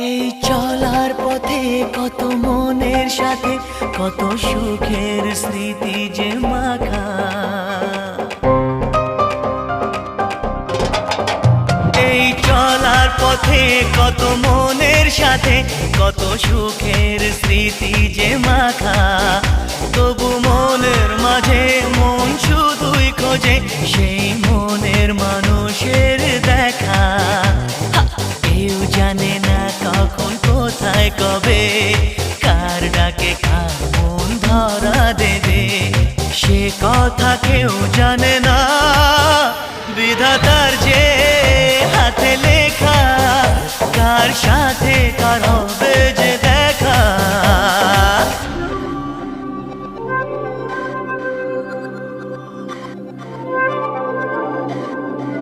এই চলার পথে কত মনের সাথে কত সুখের স্মৃতি যে মাখা। এই চলার পথে কত মনের সাথে কত সুখের স্মৃতি যে মাখা। তবু মনের মাঝে মন শুধুই খোঁজে সেই মনের মানুষের দেখা। কেউ জানে না কখন কোথায় কবে কার ডাকে কার মন ধরা দেবে, সে কথা কেউ জানে না। বিধাতার যে হাতে লেখা কার সাথে কার হবে যে